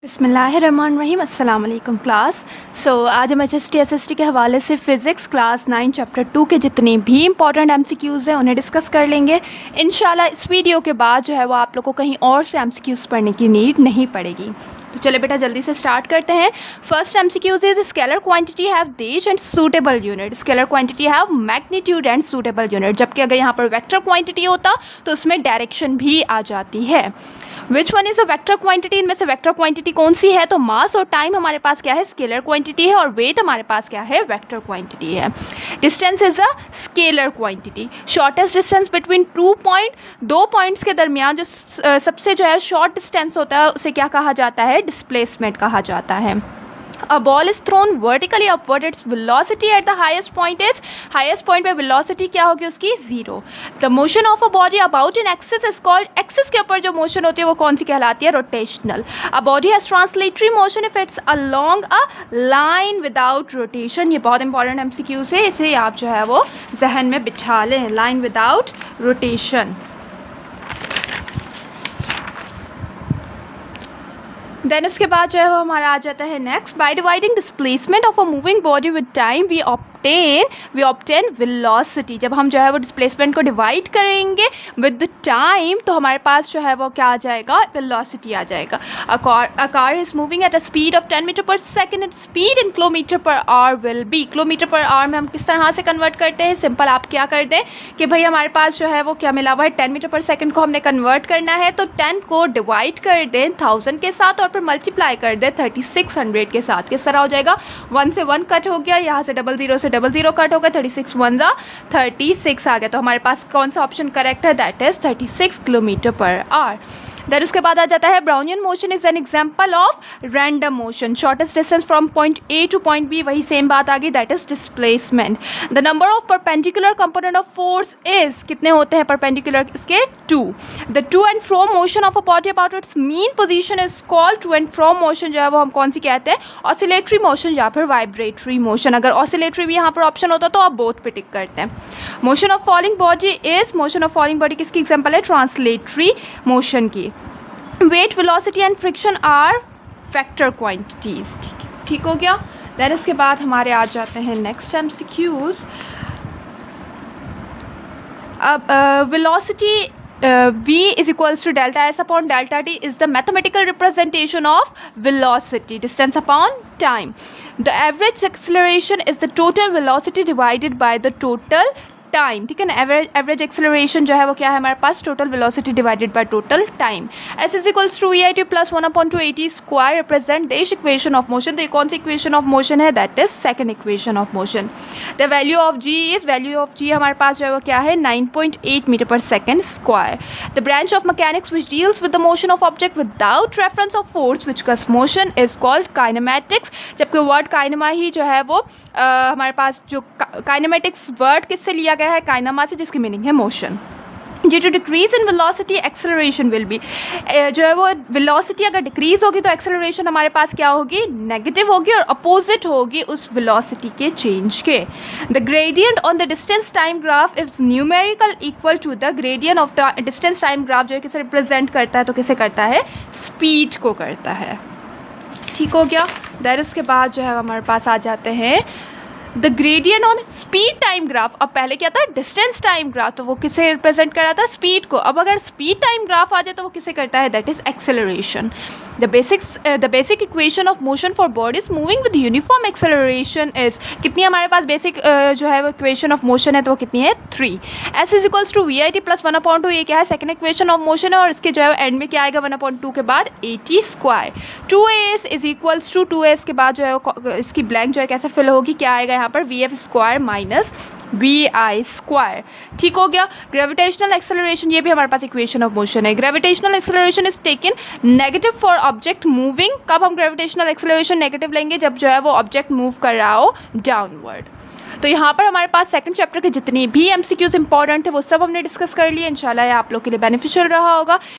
बिस्मिल्लाहिर्रहमानिर्रहीम अस्सलाम वालेकुम क्लास। आज हम HST के हवाले से फ़िज़िक्स क्लास 9 चैप्टर 2 के जितने भी इंपॉर्टेंट MCQs हैं उन्हें डिस्कस कर लेंगे। इंशाल्लाह इस वीडियो के बाद जो है वो आप लोग को कहीं और से MCQs पढ़ने की नीड नहीं पड़ेगी। तो चले बेटा जल्दी से स्टार्ट करते हैं। First MCQs is scalar quantity have these and suitable unit. Scalar quantity have magnitude and suitable unit, जबकि अगर यहाँ पर वेक्टर क्वांटिटी होता तो उसमें डायरेक्शन भी आ जाती है। Which one is a vector quantity? इनमें से वेक्टर क्वांटिटी कौन सी है? तो मास और टाइम हमारे पास क्या है? स्केलर क्वांटिटी है। और वेट हमारे पास क्या है? वेक्टर क्वांटिटी है। Distance is a scalar quantity. Shortest distance between दो पॉइंट्स के दरमियान जो सबसे जो है शॉर्ट डिस्टेंस होता है उसे क्या कहा जाता है? डिस्प्लेसमेंट कहा जाता है। A ball is thrown vertically upward. Its velocity at the highest point is, highest point पे velocity क्या होगी उसकी? 0. The motion of a body about an axis is called, axis के ऊपर जो motion होती है वो कौन सी कहलाती है? Rotational. A body has translatory motion if it's along a line without rotation. ये बहुत इंपॉर्टेंट MCQs है, इसे आप जो है वो जहन में बिठा लें। Line without rotation. देन उसके बाद जो है वो हमारा आ जाता है next. By dividing displacement of a moving body with time we obtain velocity. जब हम जो है वो डिस्प्लेसमेंट को डिवाइड करेंगे विद टाइम तो हमारे पास जो है वो क्या आ जाएगा? वेलोसिटी आ जाएगा। A car is moving at a speed of 10 metre per second. It speed in kilometre per hour will be. Kilometre per hour में हम किस तरह से कन्वर्ट करते हैं? सिंपल, आप क्या कर दें कि भाई हमारे पास जो है वो क्या मिला हुआ है? 10 मीटर पर सेकेंड को हमने कन्वर्ट करना है तो 10 को डिवाइड कर दें 1000 के साथ और फिर मल्टीप्लाई कर दें 3600 के साथ। किस तरह हो जाएगा? 1 से 1 कट हो गया, यहाँ से 00 से 00 कट हो गया, 36 1 जा 36 आ गया। तो हमारे पास कौन सा ऑप्शन करेक्ट है? That is 36 kilometre per hour. Then उसके बाद आ जाता है Brownian motion is an example of random motion. Shortest distance from point A to point B, वही सेम बात आ गई, that is displacement. The number of perpendicular component of force is, कितने होते हैं परपेंडिकुलर इसके? 2। The to and fro motion of a body about its mean position is called, to and fro motion जो है वो हम कौन सी कहते हैं? ऑसिलेटरी मोशन या फिर वाइब्रेटरी मोशन। अगर ऑसिलेटरी भी यहाँ पर ऑप्शन होता तो आप बोथ पे टिक करते हैं। Motion of falling body is, motion of falling body किसकी एग्जाम्पल है? ट्रांसलेटरी मोशन की। Weight, velocity and friction are vector quantities. ठीक हो गया। देन इसके बाद हमारे आ जाते हैं नेक्स्ट MCQs। अब velocity v is equals to delta s upon delta t is the mathematical representation of velocity, distance upon time. The average acceleration is the total velocity divided by the total time. ठीक है ना। Average acceleration जो है वो क्या है हमारे पास? Total velocity divided by total time. S is equals to VIT plus 1/2AT square represent these equation of motion. तो ये कौन सी इक्वेशन ऑफ मोशन है? That is second equation of motion. The value of G is, value of G हमारे पास जो है वो क्या है? 9.8 metre per second square. The branch of mechanics which deals with the motion of object without reference of force which causes motion is called kinematics. जबकि word kinema ही जो है वो हमारे पास जो काइनेमेटिक्स वर्ड किससे लिया गया है? काइनेमा से, जिसकी मीनिंग है motion. Due to decrease in velocity acceleration will be, जो है वो वेलोसिटी अगर डिक्रीज होगी तो एक्सेलरेशन हमारे पास क्या होगी? नेगेटिव होगी और अपोजिट होगी उस वेलोसिटी के चेंज के। The gradient on the distance time graph is numerical equal to the gradient of distance time graph, जो है किसे रिप्रेजेंट करता है? तो किसे करता है? स्पीड को करता है। ठीक हो गया। देन उसके बाद जो है हमारे पास आ जाते हैं the gradient on speed time graph. अब पहले क्या था? डिस्टेंस टाइम ग्राफ, तो वो किसे रिप्रेजेंट कर रहा था? स्पीड को। अब अगर स्पीड टाइम ग्राफ आ जाए तो वो किसे करता है? That is acceleration. The basic equation of motion for bodies moving with uniform acceleration is, कितनी हमारे पास बेसिक जो है वो इक्वेशन ऑफ मोशन है तो वो कितनी है? 3। S is equals to VIT plus 1/2, ये क्या है? सेकंड इक्वेशन ऑफ मोशन है और इसके जो है एंड में क्या आएगा? 1/2 के बाद AT square. 2AS is equals to 2AS के बाद जो है इसकी ब्लैंक जो है कैसे फिल होगी? क्या आएगा यहाँ पर? VF square minus VI square. ठीक हो गया। ग्रेविटेशनल एक्सेलरेशन, ये भी हमारे पास इक्वेशन ऑफ मोशन है। Gravitational acceleration is taken negative for object moving. कब हम ग्रेविटेशनल एक्सेलरेशन नेगेटिव लेंगे? जब जो है वो ऑब्जेक्ट मूव कर रहा हो डाउनवर्ड। तो यहाँ पर हमारे पास सेकंड चैप्टर के जितने भी MCQs इंपॉर्टेंट थे वो सब हमने डिस्कस कर लिए। इंशाल्लाह ये आप लोग के लिए बेनिफिशियल रहा होगा।